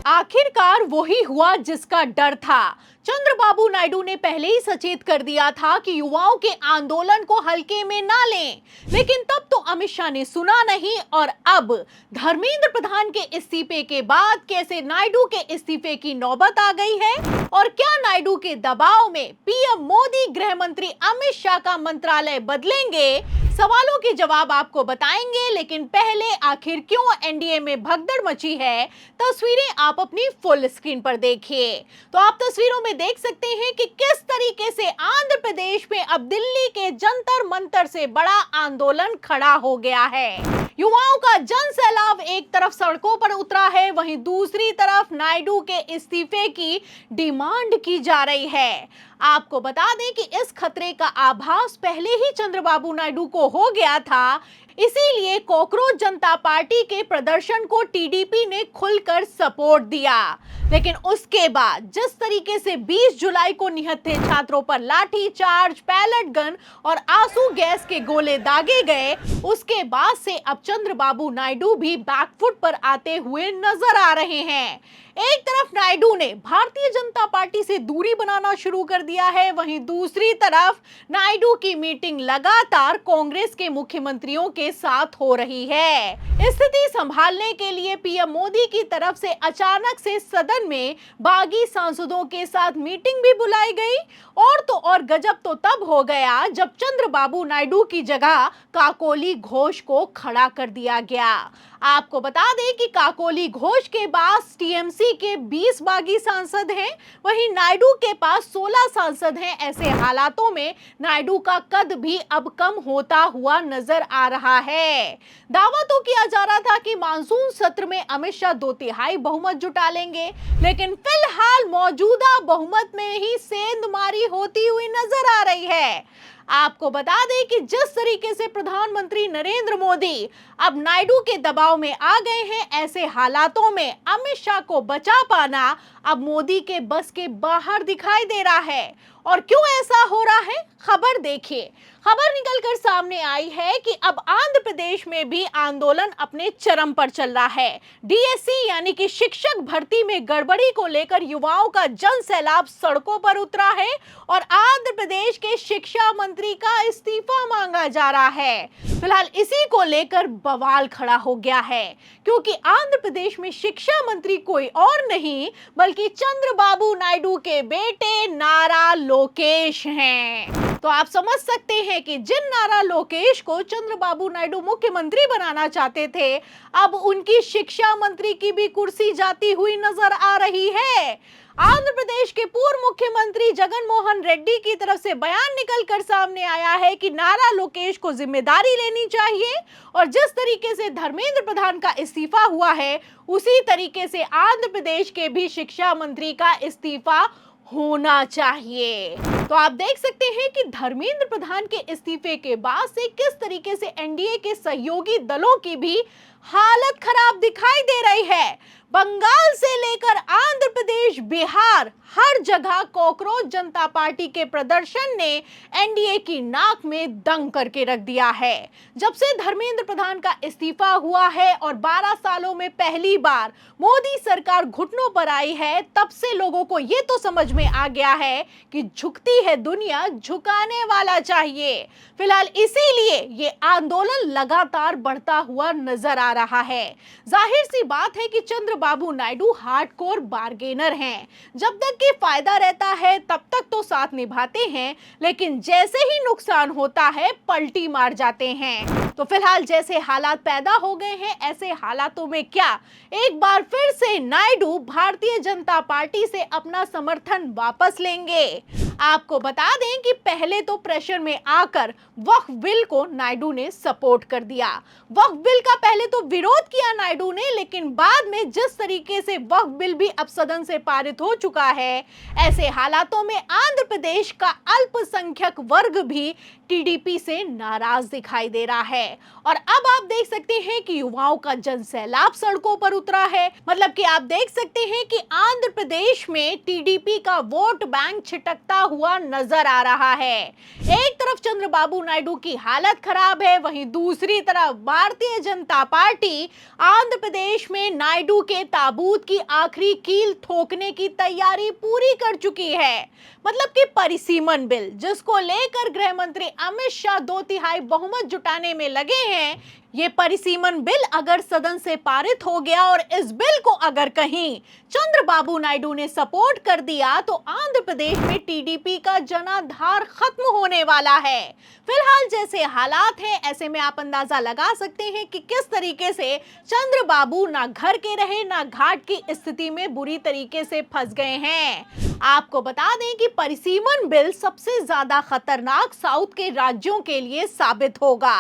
आखिरकार वही हुआ जिसका डर था। चंद्रबाबू नायडू ने पहले ही सचेत कर दिया था कि युवाओं के आंदोलन को हल्के में ना लें, लेकिन तब तो अमित शाह ने सुना नहीं और अब धर्मेंद्र प्रधान के इस्तीफे के बाद कैसे नायडू के इस्तीफे की नौबत आ गई है और क्या नायडू के दबाव में पीएम मोदी गृह मंत्री अमित शाह का मंत्रालय बदलेंगे, सवालों के जवाब आपको बताएंगे। लेकिन पहले आखिर क्यों एनडीए में भगदड़ मची है, तस्वीरें आप अपनी फुल स्क्रीन पर देखिए। तो आप तस्वीरों में देख सकते हैं कि किस तरीके से आंध्र प्रदेश में अब दिल्ली के जंतर मंतर से बड़ा आंदोलन खड़ा हो गया है। युवाओं का जन सैलाब एक तरफ सड़कों पर उतरा है, वहीं दूसरी तरफ नायडू के इस्तीफे की डिमांड की जा रही है। आपको बता दें कि इस खतरे का आभास पहले ही चंद्रबाबू नायडू को हो गया था, इसीलिए कॉकरोच जनता पार्टी के प्रदर्शन को टीडीपी ने खुलकर सपोर्ट दिया। लेकिन उसके बाद जिस तरीके से 20 जुलाई को निहत्थे छात्रों पर लाठी चार्ज, पैलेट गन और आंसू गैस के गोले दागे गए, उसके बाद से अब चंद्रबाबू नायडू भी बैकफुट पर आते हुए नजर आ रहे हैं। एक तरफ नायडू ने भारतीय जनता पार्टी से दूरी बनाना शुरू कर दिया है, वहीं दूसरी तरफ नायडू की मीटिंग लगातार कांग्रेस के मुख्यमंत्रियों के साथ हो रही है। स्थिति संभालने के लिए पीएम मोदी की तरफ से अचानक से सदन में बागी सांसदों के साथ मीटिंग भी बुलाई गई और तो और गजब तो तब हो गया जब चंद्रबाबू नायडू की जगह काकोली घोष को खड़ा कर दिया गया। आपको बता दें कि काकोली घोष के पास टीएमसी के 20 बागी सांसद हैं, वहीं नायडू के पास 16 सांसद हैं। ऐसे हालातों में नायडू का कद भी अब कम होता हुआ नजर आ रहा है। दावा तो किया जा रहा था कि मानसून सत्र में अमित शाह 2/3 बहुमत जुटा लेंगे, लेकिन फिलहाल मौजूदा बहुमत में ही सेंधमारी होती हुई नजर आ रही है। आपको बता दें कि जिस तरीके से प्रधानमंत्री नरेंद्र मोदी अब नायडू के दबाव में आ गए हैं, ऐसे हालातों में अमित शाह को बचा पाना अब मोदी के बस के बाहर दिखाई दे रहा है। और क्यों ऐसा हो रहा है, खबर देखिए। खबर निकलकर सामने आई है कि अब आंध्र प्रदेश में भी आंदोलन अपने चरम पर चल रहा है। डीएससी यानी कि शिक्षक भर्ती में गड़बड़ी को लेकर युवाओं का जन सैलाब सड़कों पर उतरा है और आंध्र प्रदेश के शिक्षा मंत्री का इस्तीफा मांगा जा रहा है। फिलहाल इसी को लेकर बवाल खड़ा हो गया है, क्योंकि आंध्र प्रदेश में शिक्षा मंत्री कोई और नहीं बल्कि चंद्रबाबू नायडू के बेटे नारा लोकेश हैं। तो आप समझ सकते हैं कि जिन नारा लोकेश को चंद्रबाबू नायडू मुख्यमंत्री बनाना चाहते थे, अब उनकी शिक्षा मंत्री की भी कुर्सी जाती हुई नजर आ रही है। आंध्र प्रदेश के पूर्व मुख्यमंत्री जगन मोहन रेड्डी की तरफ से बयान निकलकर सामने आया है कि नारा लोकेश को जिम्मेदारी लेनी चाहिए और जिस तरीके से धर्मेंद्र प्रधान का इस्तीफा हुआ है, उसी तरीके से आंध्र प्रदेश के भी शिक्षा मंत्री का इस्तीफा होना चाहिए। तो आप देख सकते हैं कि धर्मेंद्र प्रधान के इस्तीफे के बाद से किस तरीके से एनडीए के सहयोगी दलों की भी हालत खराब दिखाई दे रही है। बंगाल से लेकर आंध्र प्रदेश, बिहार, हर जगह कॉकरोच जनता पार्टी के प्रदर्शन ने एनडीए की नाक में दंग करके रख दिया है। जब से धर्मेंद्र प्रधान का इस्तीफा हुआ है और 12 सालों में पहली बार मोदी सरकार घुटनों पर आई है, तब से लोगों को ये तो समझ में आ गया है कि झुकती है दुनिया, झुकाने वाला चाहिए। फिलहाल इसीलिए ये आंदोलन लगातार बढ़ता हुआ नजर आ रहा है। जाहिर सी बात है कि चंद्रबाबू नायडू हार्डकोर बार्गेनर हैं। जब तक कि फायदा रहता है तब तक तो साथ निभाते हैं, लेकिन जैसे ही नुकसान होता है पलटी मार जाते हैं। तो फिलहाल जैसे हालात पैदा हो गए हैं, ऐसे हालातों में क्या एक बार फिर से नायडू भारतीय जनता पार्टी से अपना समर्थन वापस लेंगे? आपको बता दें कि पहले तो प्रेशर में आकर वक्फ बिल को नायडू ने सपोर्ट कर दिया। वक्फ बिल का पहले तो विरोध किया नायडू ने, लेकिन बाद में जिस तरीके से वक्फ बिल भी अब सदन से पारित हो चुका है, ऐसे हालातों में आंध्र प्रदेश का अल्पसंख्यक वर्ग भी टीडीपी से नाराज दिखाई दे रहा है। और अब आप देख सकते हैं कि युवाओं का जन सैलाब सड़कों पर उतरा है। मतलब कि आप देख सकते हैं कि आंध्र प्रदेश में टीडीपी का वोट बैंक छिटकता हुआ नजर आ रहा है। एक तरफ चंद्रबाबू नायडू की हालत खराब है, वहीं दूसरी तरफ भारतीय जनता पार्टी आंध्र प्रदेश में नायडू के ताबूत की आखिरी कील ठोकने की तैयारी पूरी कर चुकी है। मतलब कि परिसीमन बिल, जिसको लेकर गृह मंत्री अमित शाह 2/3 बहुमत जुटाने में लगे हैं, ये परिसीमन बिल अगर सदन से पारित हो गया और इस बिल को अगर कहीं चंद्रबाबू नायडू ने सपोर्ट कर दिया तो आंध्र प्रदेश में टीडीपी का जनाधार खत्म होने वाला है। फिलहाल जैसे हालात हैं, ऐसे में आप अंदाजा लगा सकते हैं कि किस तरीके से चंद्रबाबू ना घर के रहे ना घाट की स्थिति में बुरी तरीके से फंस गए हैं। आपको बता दें कि परिसीमन बिल सबसे ज्यादा खतरनाक साउथ के राज्यों के लिए साबित होगा।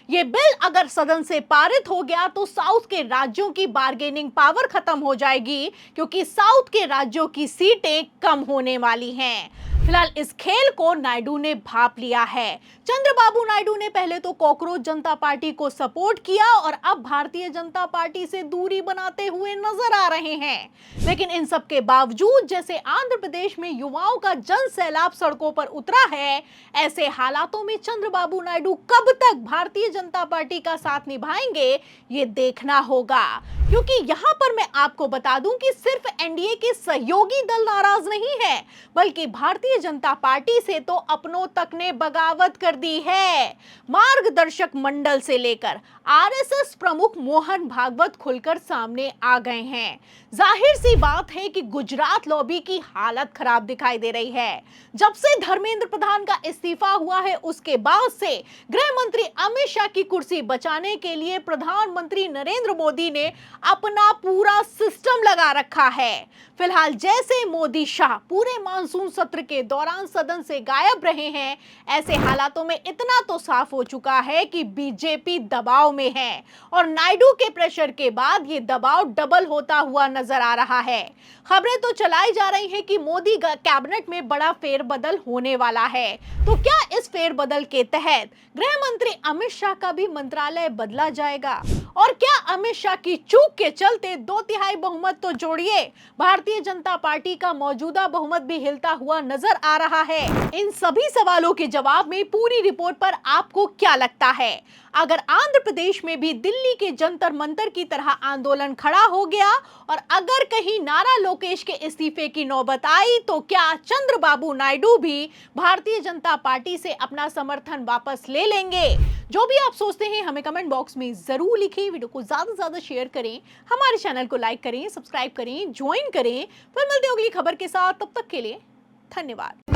ये बिल अगर सदन से पारित हो गया तो साउथ के राज्यों की बार्गेनिंग पावर खत्म हो जाएगी, क्योंकि साउथ के राज्यों की सीटें कम होने वाली हैं। फिलहाल इस खेल को नायडू ने भांप लिया है। चंद्रबाबू नायडू ने पहले तो कॉकरोच जनता पार्टी को सपोर्ट किया और अब भारतीय जनता पार्टी से दूरी बनाते हुए नजर आ रहे हैं। लेकिन इन सब के बावजूद जैसे आंध्र प्रदेश में युवाओं का जन सैलाब सड़कों पर उतरा है, ऐसे हालातों में चंद्रबाबू नायडू कब तक भारतीय जनता पार्टी का साथ निभाएंगे, ये देखना होगा। क्योंकि यहाँ पर मैं आपको बता दूं कि सिर्फ एनडीए के सहयोगी दल नाराज नहीं है, बल्कि भारतीय जनता पार्टी से तो अपनों तक ने बगावत कर दी है। मार्गदर्शक मंडल से लेकर आरएसएस प्रमुख मोहन भागवत खुलकर सामने आ गए हैं। जाहिर सी बात है कि गुजरात लॉबी की हालत खराब दिखाई दे रही है। जब से धर्मेंद्र प्रधान का इस्तीफा हुआ है, उसके बाद से गृह मंत्री अमित शाह की कुर्सी बचाने के लिए प्रधानमंत्री नरेंद्र मोदी ने अपना पूरा सिस्टम लगा रखा है। फिलहाल जैसे मोदी शाह पूरे मानसून सत्र के दौरान सदन से गायब रहे हैं, ऐसे हालातों में इतना तो साफ हो चुका है कि बीजेपी दबाव में है और नायडू के प्रेशर के बाद ये दबाव डबल होता हुआ नजर आ रहा है। खबरें तो चलाई जा रही हैं कि मोदी कैबिनेट में बड़ा फेरबदल होने वाला है। तो क्या इस फेरबदल के तहत गृह मंत्री अमित शाह का भी मंत्रालय बदला जाएगा? और क्या अमित शाह की चूक के चलते 2/3 बहुमत तो जोड़िए, भारतीय जनता पार्टी का मौजूदा बहुमत भी हिलता हुआ नजर आ रहा है? इन सभी सवालों के जवाब में पूरी रिपोर्ट पर आपको क्या लगता है? अगर आंध्र प्रदेश में भी दिल्ली के जंतर मंतर की तरह आंदोलन खड़ा हो गया और अगर कहीं नारा लोकेश के इस्तीफे की नौबत आई, तो क्या चंद्रबाबू नायडू भी भारतीय जनता पार्टी से अपना समर्थन वापस ले लेंगे? जो भी आप सोचते हैं हमें कमेंट बॉक्स में जरूर लिखें। वीडियो को ज्यादा से ज्यादा शेयर करें, हमारे चैनल को लाइक करें, सब्सक्राइब करें, ज्वाइन करें। फिर मिलते हैं अगली खबर के साथ, तब तक के लिए धन्यवाद।